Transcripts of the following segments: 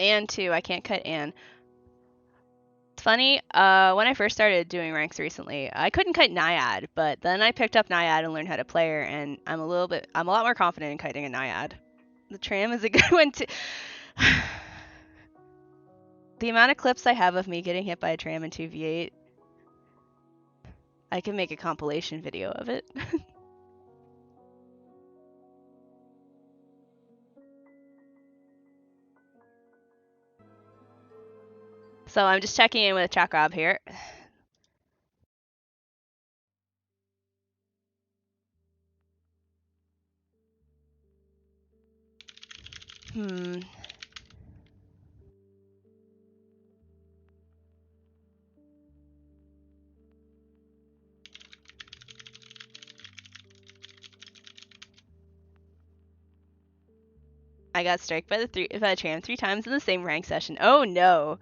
Anne too. I can't cut Anne. It's funny, when I first started doing ranks recently, I couldn't kite Naiad, but then I picked up Naiad and learned how to play her, and I'm a lot more confident in kiting a Naiad. The tram is a good one too. The amount of clips I have of me getting hit by a tram in 2v8, I can make a compilation video of it. So I'm just checking in with Chakrabh here. I got striked by the tram 3 times in the same rank session. Oh no.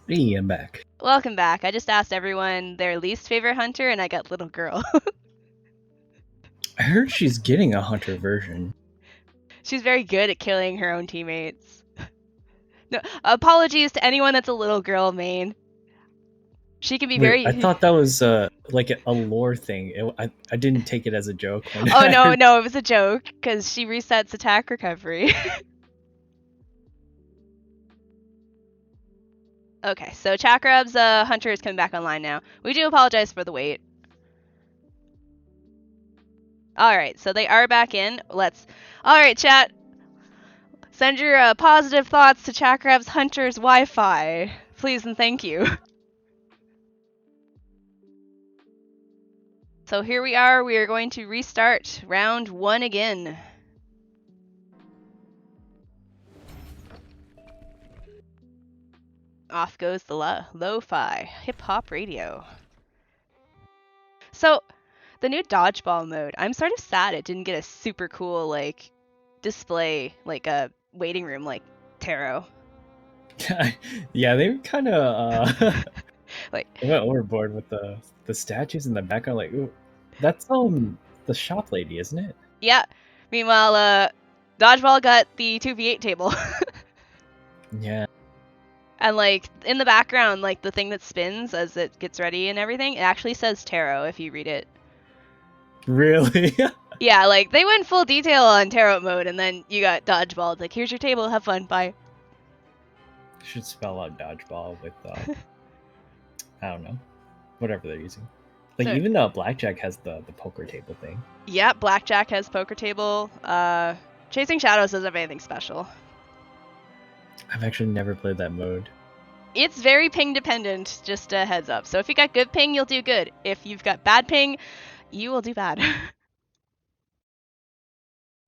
Hey, I'm back. Welcome back. I just asked everyone their least favorite hunter and I got little girl. I heard she's getting a hunter version. She's very good at killing her own teammates. No, apologies to anyone that's a little girl main. She can be very. I thought that was like a lore thing. I didn't take it as a joke. Oh no, it was a joke because she resets attack recovery. Okay, so Chakrabh's hunter is coming back online now. We do apologize for the wait. Alright, so they are back in. Alright, chat. Send your positive thoughts to Chakrabh's hunter's Wi-Fi. Please and thank you. So here we are. We are going to restart round 1 again. Off goes the lo-fi hip-hop radio. So, the new dodgeball mode, I'm sort of sad it didn't get a super cool, like, display, like a waiting room, like Tarot. Yeah, they were kind of like, they went overboard with the statues in the background. Like, ooh, that's the shop lady, isn't it? Yeah. Meanwhile, dodgeball got the 2v8 table. Yeah. And, like, in the background, like, the thing that spins as it gets ready and everything, it actually says tarot if you read it. Really? Yeah, like, they went full detail on tarot mode, and then you got dodgeball. It's like, here's your table, have fun, bye. Should spell out dodgeball with, I don't know, whatever they're using. Like, even Blackjack has the poker table thing. Yeah, Blackjack has poker table. Chasing Shadows doesn't have anything special. I've actually never played that mode. It's very ping dependent, just a heads up. So if you got good ping, you'll do good. If you've got bad ping, you will do bad.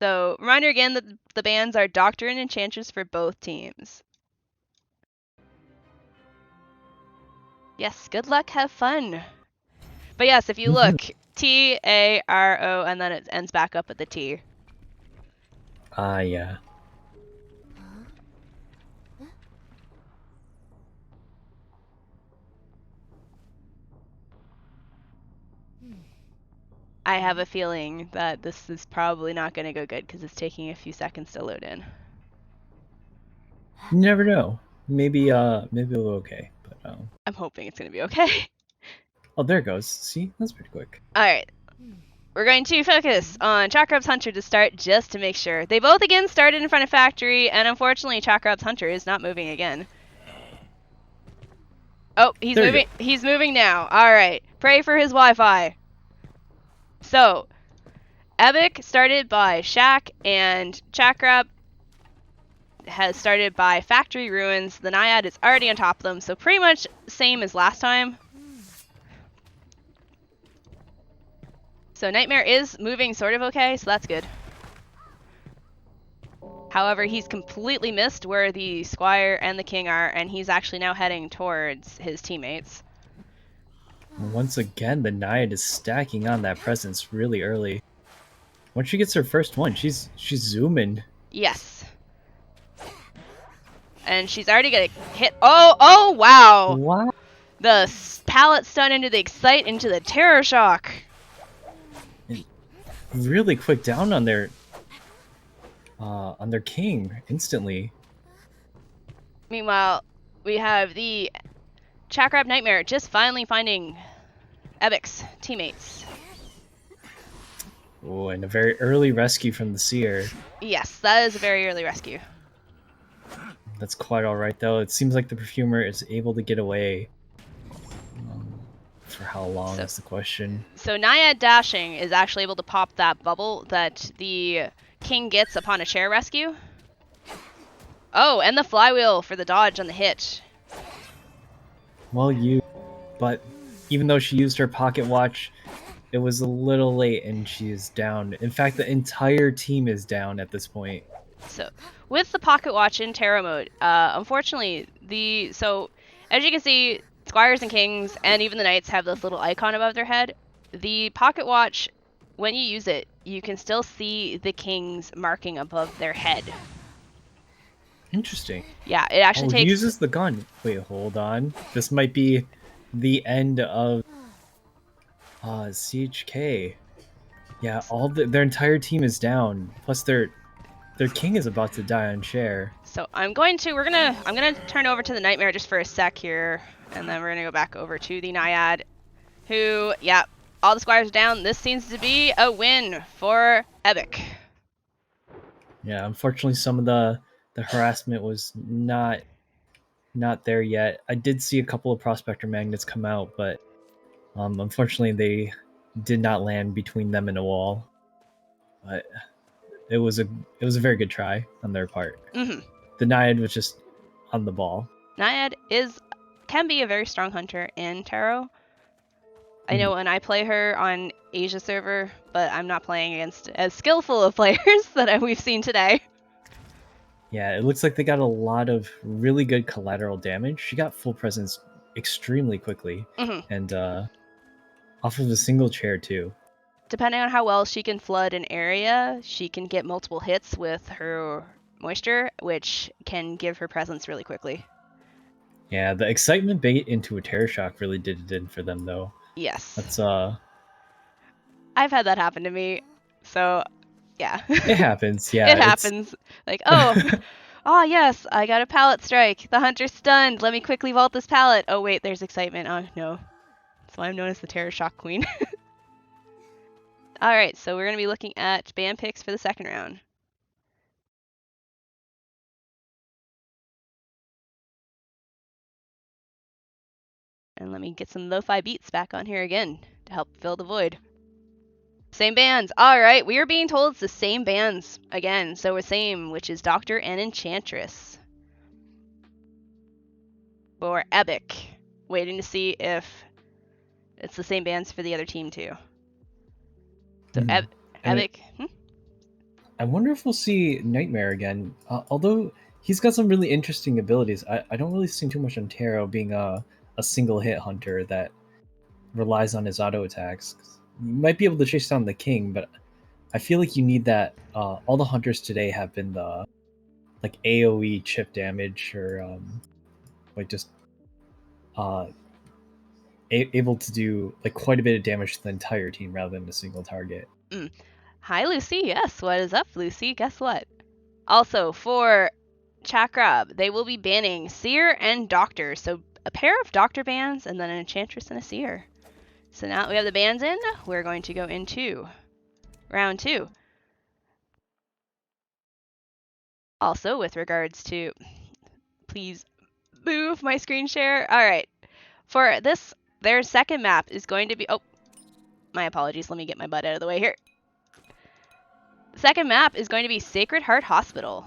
So, reminder again that the bans are Doctor and Enchantress for both teams. Yes, good luck, have fun. But yes, if you look, T-A-R-O, and then it ends back up at the T. Yeah. I have a feeling that this is probably not going to go good because it's taking a few seconds to load in. You never know. Maybe it'll be okay. But I'm hoping it's going to be okay. Oh, there it goes. See, that's pretty quick. All right. We're going to focus on Chakrabh's hunter to start just to make sure. They both again started in front of factory, and unfortunately Chakrabh's hunter is not moving again. Oh, he's moving. He's moving now. All right. Pray for his Wi-Fi. So, Ebic started by Shaq, and Chakrabh has started by Factory Ruins. The Naiad is already on top of them, so pretty much same as last time. So Nightmare is moving sort of okay, so that's good. However, he's completely missed where the Squire and the King are, and he's actually now heading towards his teammates. Once again, the Naiad is stacking on that presence really early. Once she gets her first one, she's zooming. Yes. And she's already gonna hit. Oh wow! What? The pallet stun into the Excite into the Terror Shock. Really quick down on their king instantly. Meanwhile, we have the Chakrabh Nightmare just finally finding Ebic's teammates. Oh, and a very early rescue from the Seer. Yes, that is a very early rescue. That's quite alright, though. It seems like the Perfumer is able to get away. For how long is the question. So Naiad dashing is actually able to pop that bubble that the king gets upon a chair rescue. Oh, and the flywheel for the dodge on the hit. Well used, but even though she used her pocket watch, it was a little late and she is down. In fact, the entire team is down at this point. So, with the pocket watch in tarot mode, unfortunately, as you can see, squires and kings and even the knights have this little icon above their head. The pocket watch, when you use it, you can still see the king's marking above their head. Interesting. Yeah, it actually takes... he uses the gun. Wait, hold on. This might be the end of CHK. Yeah, their entire team is down. Plus their king is about to die on chair. So I'm gonna turn over to the Nightmare just for a sec here, and then we're gonna go back over to the Naiad, who, yeah, all the squires are down. This seems to be a win for Ebic. Yeah, unfortunately some of the harassment was not there yet. I did see a couple of Prospector Magnets come out, but unfortunately they did not land between them and a wall. But it was a very good try on their part. Mm-hmm. The Naiad was just on the ball. Naiad can be a very strong hunter in tarot. I know when I play her on Asia server, but I'm not playing against as skillful of players that we've seen today. Yeah, it looks like they got a lot of really good collateral damage. She got full presence extremely quickly, and off of a single chair too. Depending on how well she can flood an area, she can get multiple hits with her moisture, which can give her presence really quickly. Yeah, the excitement bait into a terror shock really did it in for them, though. Yes. That's I've had that happen to me, so yeah. It happens, yeah. It happens. Like, oh yes, I got a pallet strike. The hunter's stunned. Let me quickly vault this pallet. Oh wait, there's excitement. Oh no. That's why I'm known as the Terror Shock Queen. Alright, so we're going to be looking at band picks for the second round. And let me get some lo-fi beats back on here again to help fill the void. Same bands. Alright, we are being told it's the same bands again. So we're same, which is Doctor and Enchantress. For Ebic. Waiting to see if it's the same bands for the other team too. So Ebic. I wonder if we'll see Nightmare again. Although he's got some really interesting abilities. I don't really see too much on Tarot being a single hit hunter that relies on his auto attacks. You might be able to chase down the king, but I feel like you need that. All the hunters today have been the like AoE chip damage or like just able to do like quite a bit of damage to the entire team rather than a single target. Hi Lucy, yes, what is up Lucy? Guess what? Also for Chakrabh, they will be banning Seer and Doctor, so a pair of Doctor bans and then an Enchantress and a Seer. So now that we have the bans in, we're going to go into round 2. Also with regards to, please move my screen share. Alright, for this, their second map is going to be, oh, my apologies, let me get my butt out of the way here. Second map is going to be Sacred Heart Hospital.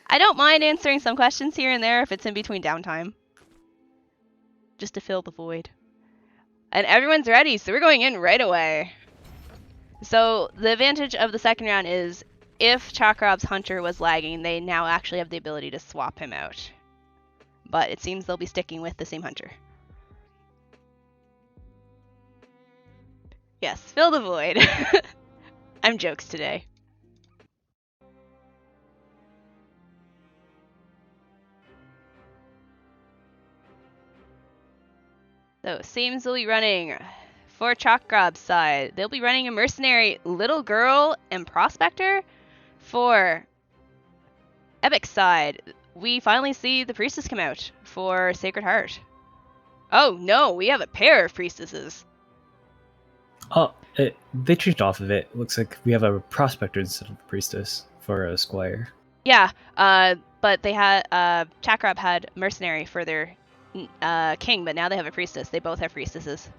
I don't mind answering some questions here and there if it's in between downtime. Just to fill the void. And everyone's ready, so we're going in right away. So the advantage of the second round is if Chakrabh's hunter was lagging, they now actually have the ability to swap him out. But it seems they'll be sticking with the same hunter. Yes, fill the void. I'm jokes today. So, seems they'll be running for Chakrabh's side. They'll be running a mercenary little girl and prospector. For Ebic's side, we finally see the priestess come out for Sacred Heart. Oh no, we have a pair of priestesses. Oh, they changed off of it. Looks like we have a prospector instead of a priestess for a squire. Yeah, but they had Chakrabh had mercenary for their king, but now they have a priestess. They both have priestesses.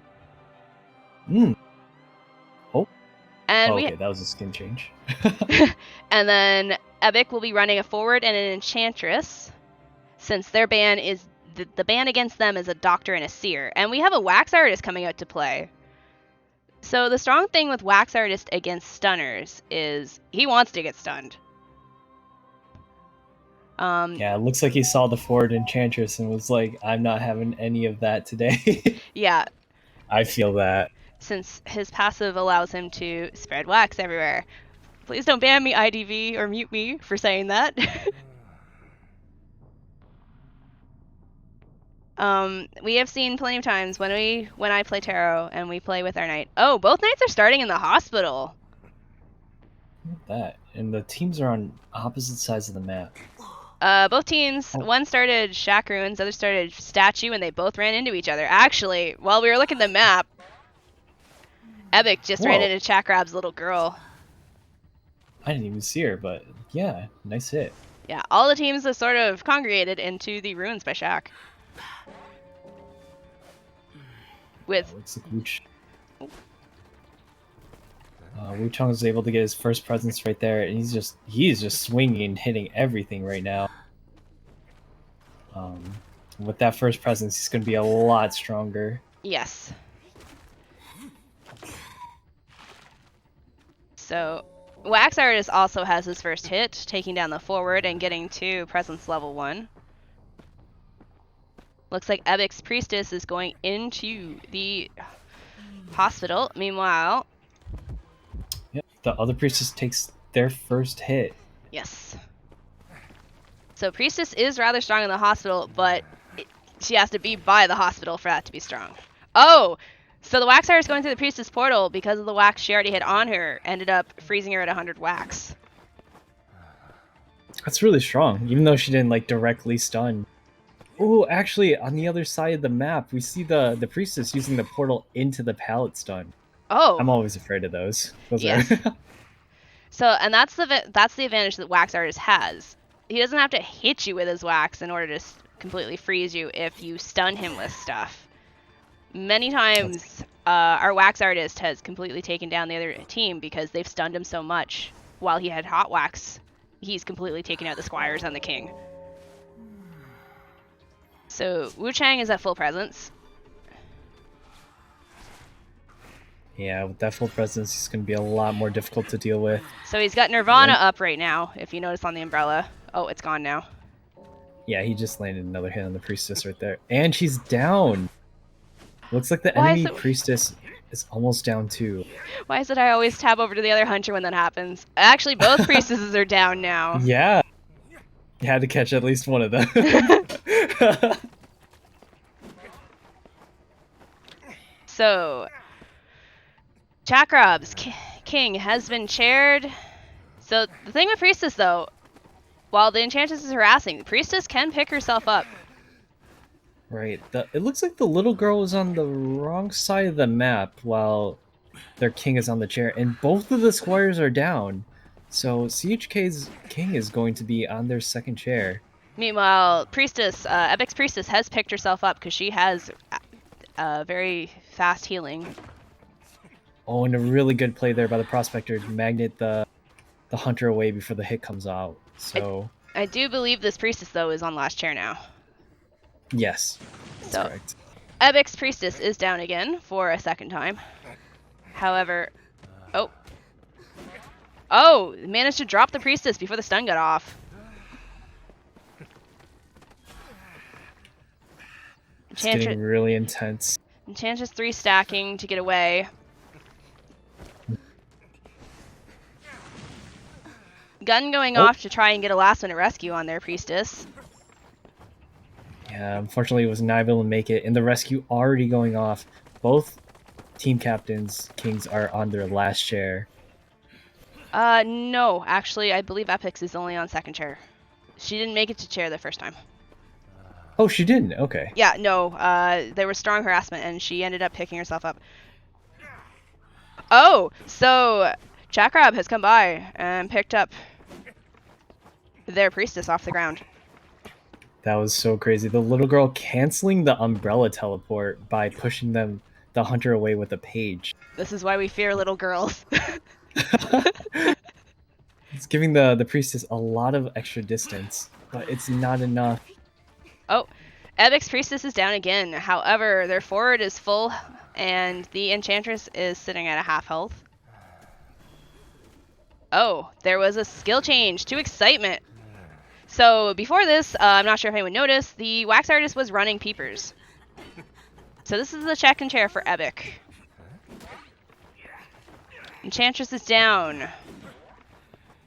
Oh. And okay, that was a skin change. And then Ebic will be running a forward and an enchantress, since their ban is the ban against them is a doctor and a seer, and we have a wax artist coming out to play. So the strong thing with wax artist against stunners is he wants to get stunned. Yeah, it looks like he saw the forward enchantress and was like, I'm not having any of that today. Yeah. I feel that. Since his passive allows him to spread wax everywhere. Please don't ban me, IDV, or mute me for saying that. We have seen plenty of times when I play tarot and we play with our knight. Oh, both knights are starting in the hospital. Look at that. And the teams are on opposite sides of the map. Both teams, one started Shack Ruins, the other started Statue, and they both ran into each other. Actually, while we were looking at the map, Ebic just ran into Chakrabh's little girl. I didn't even see her, but yeah, nice hit. Yeah, all the teams have sort of congregated into the Ruins by Shack. With looks like Wu Chong is able to get his first presence right there, and he's just swinging and hitting everything right now. With that first presence, he's going to be a lot stronger. Yes. So, Wax Artist also has his first hit, taking down the forward and getting to presence level 1. Looks like Ebic's Priestess is going into the hospital. Meanwhile... Yep, the other Priestess takes their first hit. Yes. So Priestess is rather strong in the hospital, but she has to be by the hospital for that to be strong. Oh! So the Wax Artist going through the Priestess portal, because of the wax she already had on her, ended up freezing her at 100 wax. That's really strong, even though she didn't like directly stun. Oh, actually, on the other side of the map, we see the Priestess using the portal into the pallet stun. Oh. I'm always afraid of those. Yes. So, and that's the advantage that Wax Artist has. He doesn't have to hit you with his wax in order to completely freeze you if you stun him with stuff. Many times, our Wax Artist has completely taken down the other team because they've stunned him so much. While he had hot wax, he's completely taken out the squires and the king. So Wu Chang is at full presence. Yeah, with that full presence, he's going to be a lot more difficult to deal with. So he's got Nirvana up right now, if you notice on the umbrella. Oh, it's gone now. Yeah, he just landed another hit on the Priestess right there. And she's down! Looks like the enemy Priestess is almost down too. Why is it I always tab over to the other hunter when that happens? Actually, both Priestesses are down now. Yeah. You had to catch at least one of them. So, Chakrabh's king has been chaired. So, the thing with Priestess, though, while the Enchantress is harassing, the Priestess can pick herself up. Right. It looks like the little girl is on the wrong side of the map while their king is on the chair, and both of the squires are down. So, CHK's king is going to be on their second chair. Meanwhile, Priestess, Ebic's Priestess has picked herself up because she has very fast healing. Oh, and a really good play there by the prospector to magnet the hunter away before the hit comes out. So I do believe this Priestess, though, is on last chair now. Yes, so correct. Ebic's Priestess is down again for a second time. However, oh, managed to drop the Priestess before the stun got off. It's getting really intense. Enchantress 3 stacking to get away. Gun going off to try and get a last-minute rescue on their Priestess. Yeah, unfortunately, was not able to make it. And the rescue already going off. Both team captains, kings, are on their last chair. No, actually, I believe Epic's is only on second chair. She didn't make it to chair the first time. Oh, she didn't. Okay. Yeah, no, there was strong harassment, and she ended up picking herself up. Oh, so Chakrabh has come by and picked up their priestess off the ground. That was so crazy. The little girl canceling the umbrella teleport by pushing the hunter away with a page. This is why we fear little girls. It's giving the priestess a lot of extra distance, but it's not enough. Oh, Ebic's priestess is down again. However, their forward is full, and the enchantress is sitting at a half health. Oh, there was a skill change to excitement. So before this, I'm not sure if anyone noticed, the wax artist was running peepers. So this is the check and chair for Ebic. Enchantress is down.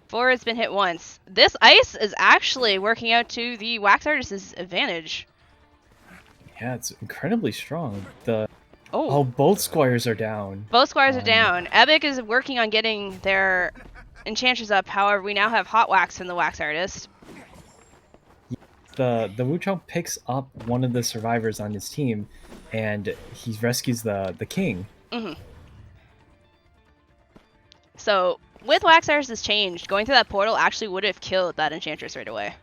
Forward's been hit once. This ice is actually working out to the wax artist's advantage. Yeah, it's incredibly strong. Oh, Both squires are down. Both squires are down. Ebic is working on getting their enchantress up. However, we now have hot wax from the wax artist. The Wuchang picks up one of the survivors on his team, and he rescues the king. Mm-hmm. So with wax artist's changed, going through that portal actually would have killed that enchantress right away.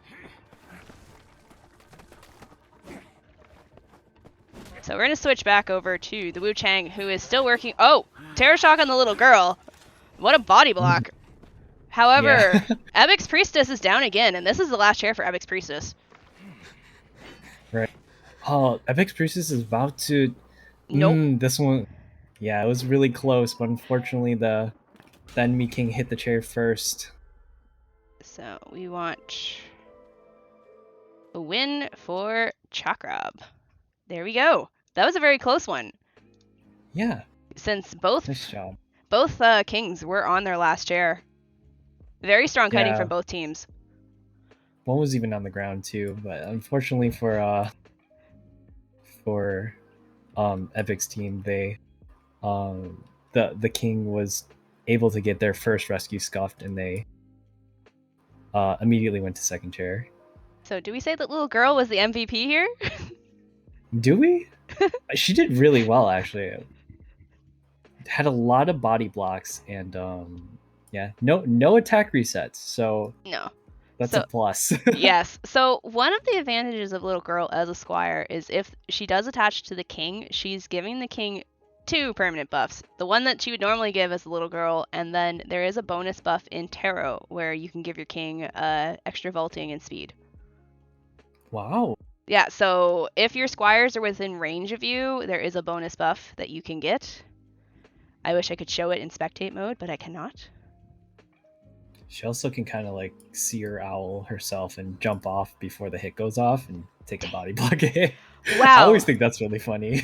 So we're gonna switch back over to the Wuchang, who is still working. Oh, terror shock on the little girl. What a body block. However, yeah. Ebic's priestess is down again, and this is the last chair for Ebic's priestess. Right. Oh, Ebic's priestess is about to. Nope. This one. Yeah, it was really close, but unfortunately the enemy king hit the chair first. So we want a win for Chakrabh. There we go. That was a very close one. Yeah. Since both nice job. Both kings were on their last chair. Very strong kiting from both teams. One was even on the ground too, but unfortunately for Epic's team, they the king was able to get their first rescue scuffed, and they immediately went to second chair. So do we say that little girl was the MVP here? Do we? She did really well, actually. Had a lot of body blocks, and yeah, no attack resets, so no, that's a plus. Yes. So one of the advantages of little girl as a squire is if she does attach to the king, she's giving the king 2 permanent buffs. The one that she would normally give as a little girl, and then there is a bonus buff in tarot where you can give your king extra vaulting and speed. Wow. Yeah, so if your squires are within range of you, there is a bonus buff that you can get. I wish I could show it in spectate mode, but I cannot. She also can kind of like seer owl herself and jump off before the hit goes off and take a body block hit. Wow. I always think that's really funny.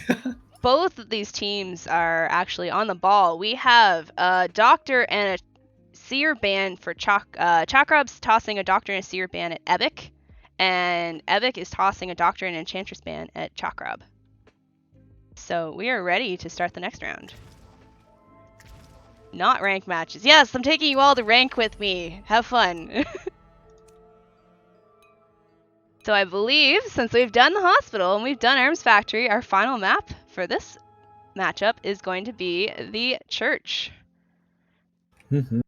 Both of these teams are actually on the ball. We have a doctor and a seer ban for Chakrabh's tossing a doctor and a seer ban at Ebic, and Ebic is tossing a doctor and enchantress ban at Chakrabh. So we are ready to start the next round. Not rank matches. Yes, I'm taking you all to rank with me. Have fun. So I believe, since we've done the hospital and we've done Arms Factory, our final map for this matchup is going to be the church. Mm-hmm.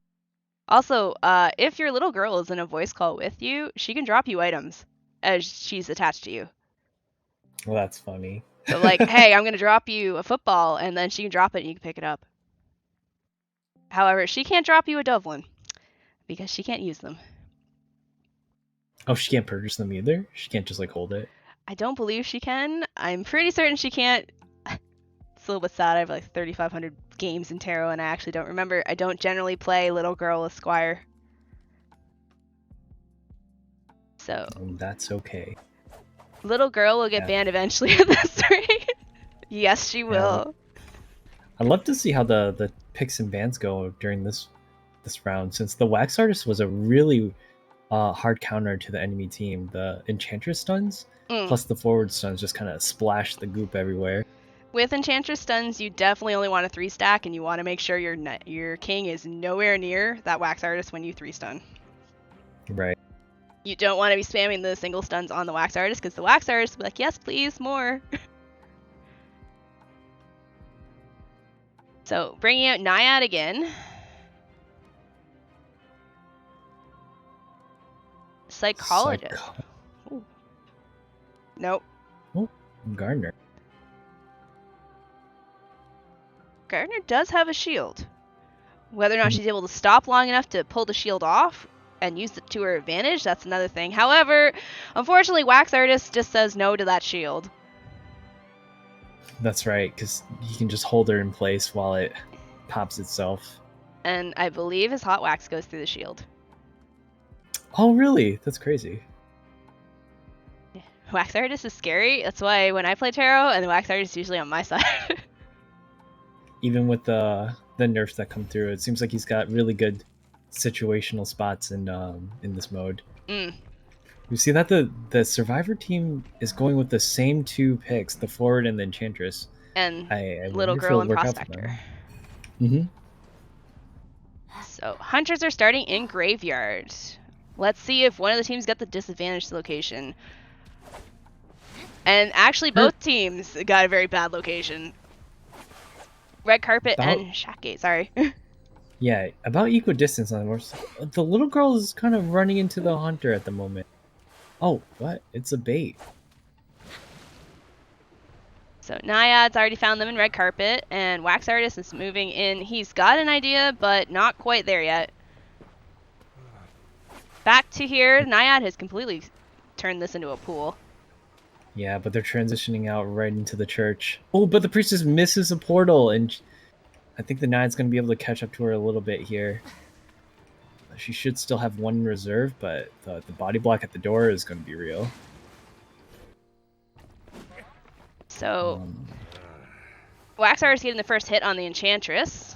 Also, if your little girl is in a voice call with you, she can drop you items as she's attached to you. Well, that's funny. So like, hey, I'm going to drop you a football, and then she can drop it and you can pick it up. However, she can't drop you a Dublin because she can't use them. Oh, she can't purchase them either? She can't just like hold it? I don't believe she can. I'm pretty certain she can't. It's a little bit sad. I have like 3,500 games in tarot and I actually don't remember. I don't generally play Little Girl Esquire. So. And that's okay. Little Girl will get banned eventually at this rate. Yes, she will. I'd love to see how the picks and bans go during this round, since the Wax Artist was a really hard counter to the enemy team. The Enchantress stuns plus the forward stuns just kind of splashed the goop everywhere. With Enchantress stuns, you definitely only want a 3-stack, and you want to make sure your king is nowhere near that Wax Artist when you 3-stun. Right. You don't want to be spamming the single stuns on the Wax Artist, because the Wax Artist will be like, yes, please, more. So, bringing out Naiad again. Psychologist. Nope. Oh, Gardner. Gardner does have a shield. Whether or not she's able to stop long enough to pull the shield off and use it to her advantage, that's another thing. However, unfortunately, Wax Artist just says no to that shield. That's right, because he can just hold her in place while it pops itself. And I believe his hot wax goes through the shield. Oh, really? That's crazy. Wax Artist is scary. That's why when I play Tarot, and the Wax Artist is usually on my side. Even with the nerfs that come through, it seems like he's got really good situational spots in this mode. You see that the Survivor team is going with the same 2 picks, the Forward and the Enchantress. And I Little Girl and Prospector. So, Hunters are starting in Graveyard. Let's see if one of the teams got the disadvantaged location. And actually, both teams got a very bad location. Red Carpet and Shackgate, sorry. Yeah, about equidistance on the The little girl is kind of running into the hunter at the moment. Oh, what? It's a bait. So Naiad's already found them in Red Carpet, and Wax Artist is moving in. He's got an idea, but not quite there yet. Back to here, Naiad has completely turned this into a pool. Yeah, but they're transitioning out right into the church. Oh, but the priestess misses a portal, and I think the Naiad's going to be able to catch up to her a little bit here. She should still have 1 in reserve, but the body block at the door is going to be real. So, Wax Artist getting the first hit on the Enchantress.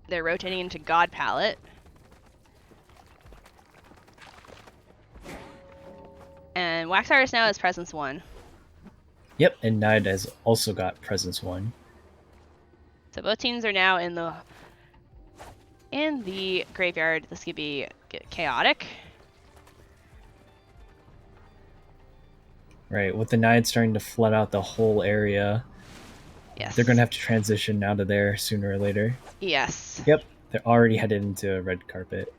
They're rotating into God Palette. And Wax Artist now has Presence 1. Yep, and Naiad has also got Presence 1. So both teams are now in the graveyard. This could be chaotic. Right, with the Naiad starting to flood out the whole area. Yes. They're going to have to transition out of there sooner or later. Yes. Yep, they're already headed into a Red Carpet.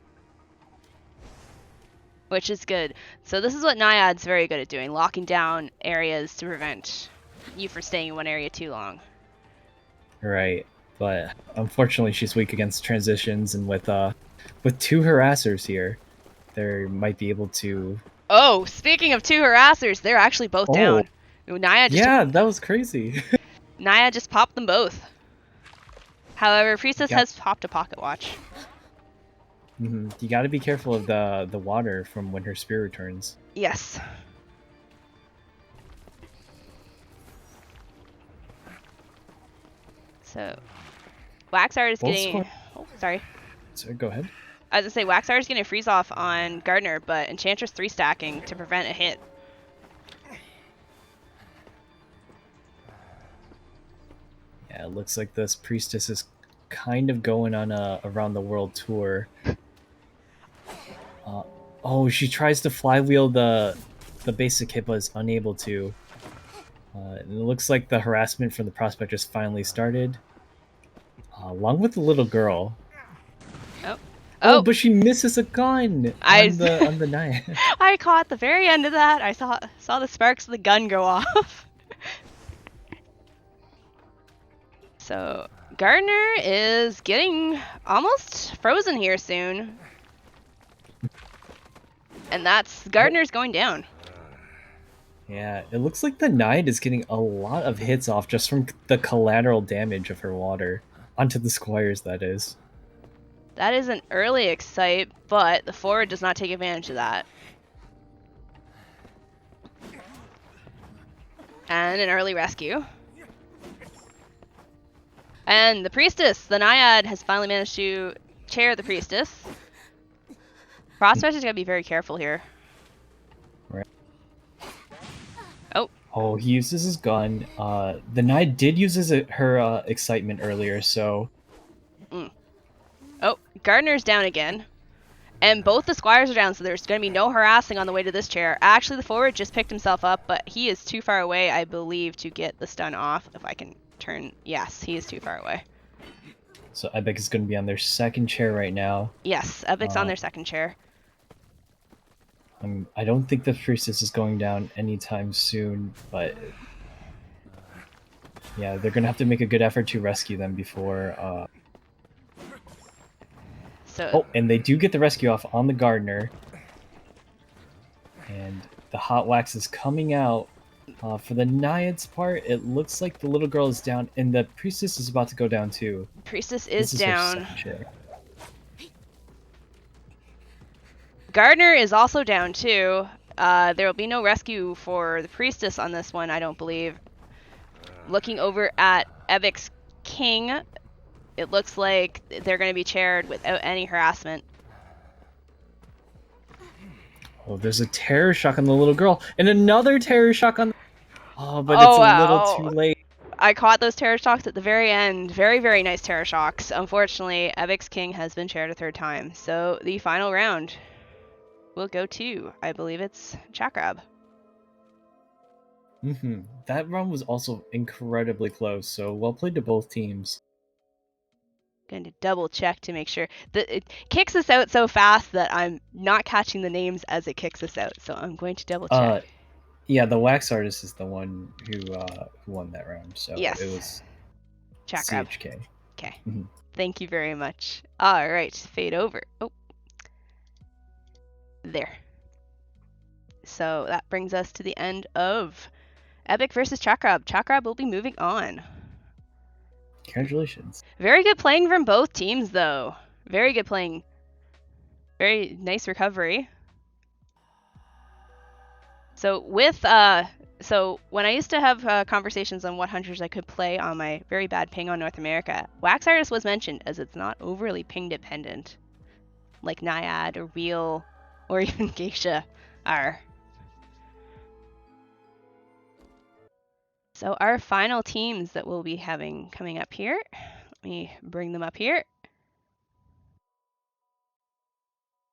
Which is good. So this is what Naiad's very good at doing, locking down areas to prevent you from staying in one area too long. Right, but unfortunately she's weak against transitions, and with 2 harassers here, they might be able to... Oh, speaking of 2 harassers, they're actually both down. Naiad just that was crazy. Naiad just popped them both. However, Priestess has popped a Pocket Watch. You got to be careful of the water from when her spear returns. Yes. So, Wax Artist getting... Oh, sorry. Sorry, go ahead. I was going to say, Wax Artist getting a freeze off on Gardner, but Enchantress 3-stacking to prevent a hit. Yeah, it looks like this Priestess is kind of going on a around the world tour. Oh, she tries to flywheel the basic hit, but is unable to. And it looks like the harassment from the prospect just finally started, along with the little girl. Oh, but she misses a gun on the knife. I caught the very end of that. I saw the sparks of the gun go off. So Gardner is getting almost frozen here soon. And that's Gardner's going down. Yeah, it looks like the Knight is getting a lot of hits off just from the collateral damage of her water. Onto the squires, that is. That is an early excite, but the forward does not take advantage of that. And an early rescue. And the priestess, the Naiad, has finally managed to chair the priestess. Prospect is going to be very careful here. Right. Oh, he uses his gun. The knight did use her excitement earlier, so... Oh, Gardner's down again. And both the squires are down, so there's going to be no harassing on the way to this chair. Actually, the forward just picked himself up, but he is too far away, I believe, to get the stun off. If I can turn... Yes, he is too far away. So Ebic is going to be on their second chair right now. Yes, Ebic's on their second chair. I don't think the priestess is going down anytime soon, but... Yeah, they're going to have to make a good effort to rescue them before... Oh, and they do get the rescue off on the gardener. And the hot wax is coming out. For the Naiad's part, it looks like the little girl is down, and the priestess is about to go down too. Priestess is This down. Her second chair. Gardner is also down too. There will be no rescue for the priestess on this one, I don't believe. Looking over at Ebic's king, it looks like they're going to be chaired without any harassment. Oh, there's a terror shock on the little girl, and another terror shock on... Oh, but it's a little too late. I caught those terror shocks at the very end. Very, very nice terror shocks. Unfortunately, Ebic's king has been chaired a third time. So the final round will go to, I believe it's Chakrabh. That round was also incredibly close, so well played to both teams. Going to double check to make sure that it kicks us out so fast that I'm not catching the names as it kicks us out. So I'm going to double check. Yeah, the wax artist is the one who won that round. So yes. It was Chakrabh. CHK. Okay. Thank you very much. All right, fade over. Oh, there. So that brings us to the end of Ebic versus Chakrabh. Chakrabh will be moving on. Congratulations. Very good playing from both teams, though. Very good playing. Very nice recovery. So with so when I used to have conversations on what hunters I could play on my very bad ping on North America, Wax Artist was mentioned as it's not overly ping dependent, like Naiad or Wheel or even Geisha are. So our final teams that we'll be having coming up here, let me bring them up here.